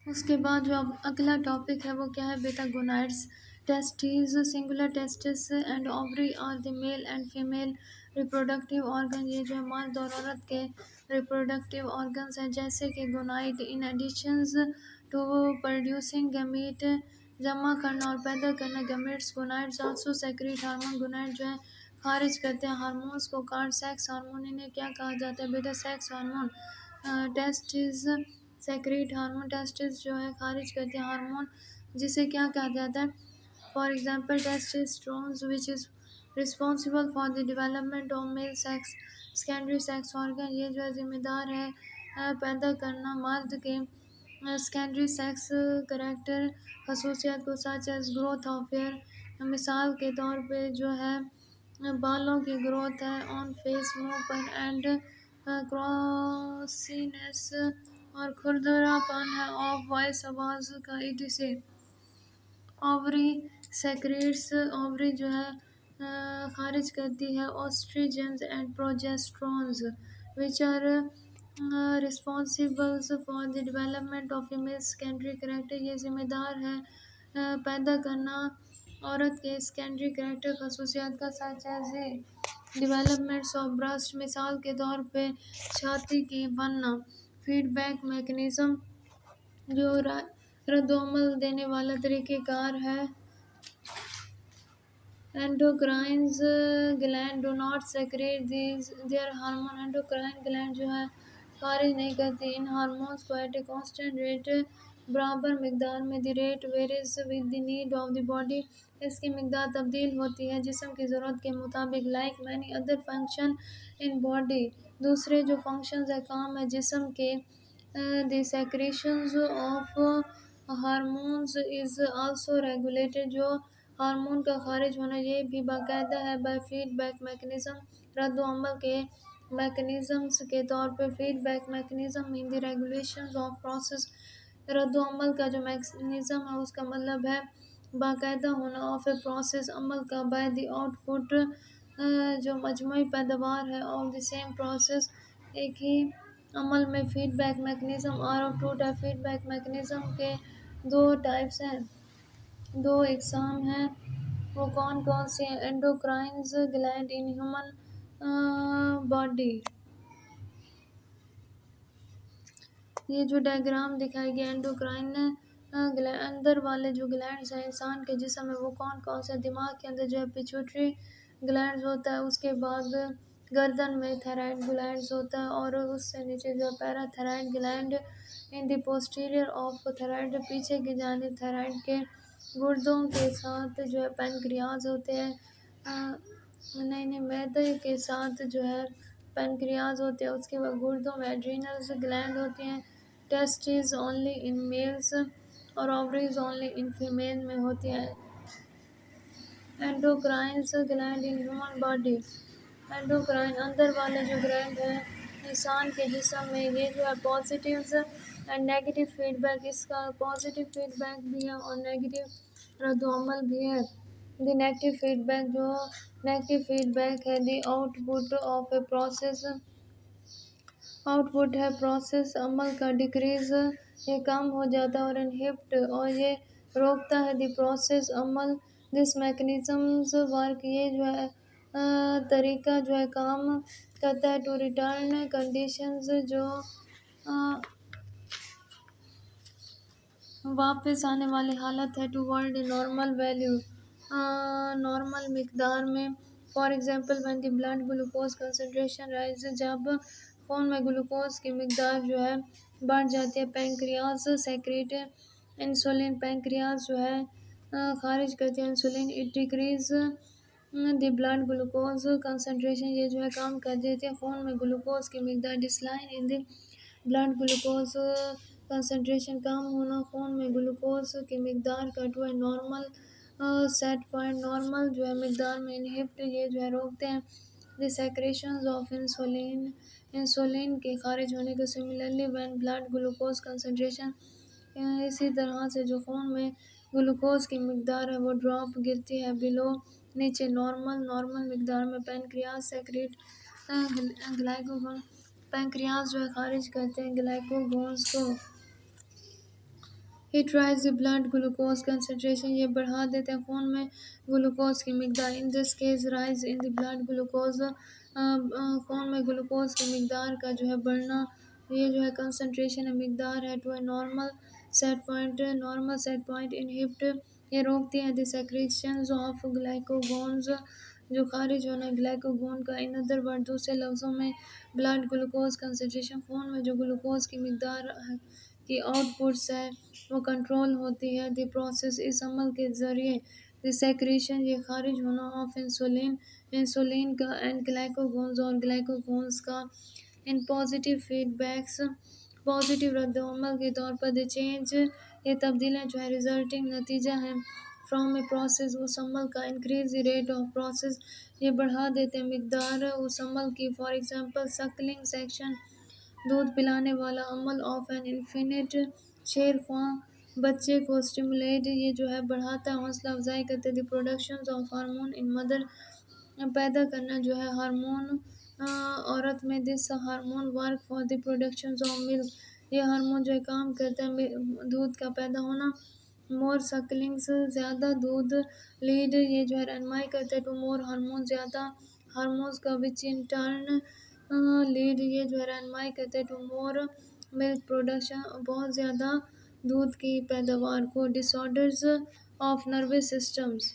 اس کے بعد جو اب اگلا ٹاپک ہے وہ کیا ہے بیٹا، gonads. Testes singular testis and ovary are the male and female reproductive organ. یہ جو ہے مرد اور عورت کے ریپروڈکٹیو آرگنس ہیں جیسے کہ gonad. In additions to producing gamete, جمع کرنا اور پیدا کرنا gametes. Gonads also secrete hormone. Gonad جو ہے خارج کرتے ہیں ہارمونس کو. Called sex hormone. انہیں کیا کہا جاتا ہے بیٹا؟ Sex hormone. Testes secrete hormone. Testis جو ہے خارج کرتے ہیں ہارمون جسے کیا کہا جاتا ہے؟ For example testosterone which is responsible for the development of male sex secondary sex organ. یہ جو ہے ذمہ دار ہے پیدا کرنا مرد کے سیکنڈری سیکس کریکٹر خصوصیات کو، such as growth of hair. مثال کے طور پہ جو ہے بالوں کی گروتھ ہے، آن فیس منہ پر، اینڈ کراسینس اور کھردرا پن ہے، آف وائس آواز کا، سے. اووری سیکریٹس. اووری جو ہے خارج کرتی ہے oestrogens and progesterones which are responsible for the development of female secondary character. یہ ذمہ دار ہے پیدا کرنا عورت کے سیکنڈری کریکٹر خصوصیات کا، such as developments of burst. مثال کے طور پہ چھاتی کی بننا. فیڈ بیک میکنیزم جو رد و عمل دینے والا طریقہ کار ہے. Endocrines gland do not secrete their hormone. Endocrine gland جو ہے خارج نہیں کرتی ان ہارمونس کو ایٹ اے کانسٹنٹ ریٹ، برابر مقدار میں. The rate varies with the need of the body. اس کی مقدار تبدیل ہوتی ہے جسم کی ضرورت کے مطابق. Like many other function in body. دوسرے جو فنکشنز ہے، کام ہے جسم کے. The secretions of hormones is also regulated. جو ہارمون کا خارج ہونا یہ بھی باقاعدہ ہے بائی فیڈ بیک میکنیزم، رد و عمل کے میکنیزمز کے طور پہ. Feedback mechanism in the regulation of process. رد و عمل کا جو میکنیزم ہے اس کا مطلب ہے باقاعدہ ہونا آف اے پروسیس، عمل کا. بائی دی آؤٹ پٹ جو مجموعی پیداوار ہے آف دی سیم پروسیس، ایک ہی عمل میں. Feedback mechanism are of two type. Feedback mechanism کے دو ٹائپس ہیں، دو اقسام ہیں. وہ کون کون سی ہیں؟ Endocrines gland in human body. یہ جو ڈائیگرام دکھائی گیا اینڈوکرائن اندر والے جو گلینڈز ہیں انسان کے جسم میں وہ کون کون سے؟ دماغ کے اندر جو ہے پیچوٹری گلینڈز ہوتا ہے، اس کے بعد گردن میں تھائرائڈ گلینڈز ہوتا ہے، اور اس سے نیچے جو parathyroid gland. In the posterior of thyroid, پیچھے کی جانب تھائرائڈ کے گردوں کے ساتھ جو ہے پینکریاز ہوتے ہیں. نہیں معدے کے ساتھ جو ہے پینکریاز ہوتے ہیں. اس کے بعد گردوں میں ایڈرینلز گلینڈ ہوتی ہیں. ٹیسٹیز اونلی ان میلز اور اووریز اونلی ان فیمیل میں ہوتی ہیں. Endocrines gland in human body. Endocrine اندر والے جو گلینڈ ہیں انسان کے جسم میں، یہ جو ہے positives and negative feedback, اس کا پازیٹیو فیڈ بیک بھی ہے اور نیگیٹو رد و عمل بھی ہے. دی نیگیٹو فیڈ بیک جو نیگیٹو فیڈ بیک ہے the out put of a process. Out put ہے پروسیس عمل کا. ڈیکریز یہ کم ہو جاتا ہے، اور انہبٹ اور یہ روکتا ہے دی پروسیس عمل. دس میکنیزمز ورک. یہ جو ہے طریقہ جو ہے کام کرتا ہے ٹو ریٹرن کنڈیشنز، جو واپس آنے والی حالت ہے، toward normal value, normal مقدار میں. For example when the blood glucose concentration rise. جب خون میں گلوکوز کی مقدار جو ہے بڑھ جاتی ہے. Pancreas secret insulin. پینکریاز جو ہے خارج کرتی ہے insulin. It decrease the blood glucose concentration. یہ جو ہے کام کر دیتی ہے خون میں گلوکوز کی مقدار. Decline in the blood glucose concentration. کم ہونا خون میں گلوکوز کی مقدار کا to a normal set point. Normal جو ہے مقدار میں. انہبٹ یہ جو ہے روکتے ہیں the secretions of insulin. Insulin کے خارج ہونے کو. Similarly when blood glucose concentration. اسی طرح سے جو خون میں گلوکوز کی مقدار ہے وہ ڈراپ گرتی ہے بلو نیچے نارمل مقدار میں. Pancreas secret گلائکوگون. پینکریاز جو ہے خارج کرتے ہیں گلائکوگونز کو. It rise blood glucose concentration, یہ بڑھا دیتے ہیں خون میں گلوکوز کی مقدار. In this case rise in the blood glucose, خون میں گلوکوز کی مقدار کا جو ہے بڑھنا، یہ جو ہے کنسنٹریشن مقدار ہے to a normal set point. Normal set point inhibit, یہ روکتی ہے دی سیکریشنز آف گلائکوگونز، جو خارج ہونا گلائکوگون کا. ان ادر ورڈ، دوسرے لفظوں میں بلڈ گلوکوز کنسنٹریشن، خون میں جو گلوکوز کی مقدار کی آؤٹ پٹس ہے وہ کنٹرول ہوتی ہے. دی پروسیس، اس عمل کے ذریعے دی سیکریشن، یہ خارج ہونا آف انسولین، انسولین کا، اینڈ گلائکوگونز اور گلائکوگونز کا. In positive feedbacks, positive رد عمل کے طور پر دی چینج، یہ تبدیلیاں جو ہے ریزلٹنگ نتیجہ ہیں فرام اے پروسیس، اس عمل کا. Increase the rate of process, یہ بڑھا دیتے ہیں مقدار اس عمل کی. فار ایگزامپل سکلنگ سیکشن، دودھ پلانے والا عمل. آف این انفینٹ، شیر خواں بچے کو. اسٹیمولیٹ، یہ جو ہے بڑھاتا ہے، حوصلہ افزائی کرتے. The production of hormone in mother, پیدا کرنا جو ہے ہارمون عورت میں. This hormone work for the production of milk, یہ ہارمون جو ہے کام کرتا ہے دودھ کا پیدا ہونا. مور سکلنگز، زیادہ دودھ. لیڈ، یہ جو ہے رہنمائی کرتا ہے ٹو مور ہارمون، زیادہ ہارمونز کا. وچ ان ٹرن لیڈ، یہ جو ہے رہنمائی کرتے ہیں ٹو مور ملک پروڈکشن، بہت زیادہ دودھ کی پیداوار کو. ڈس آرڈرز آف نروس سسٹمز،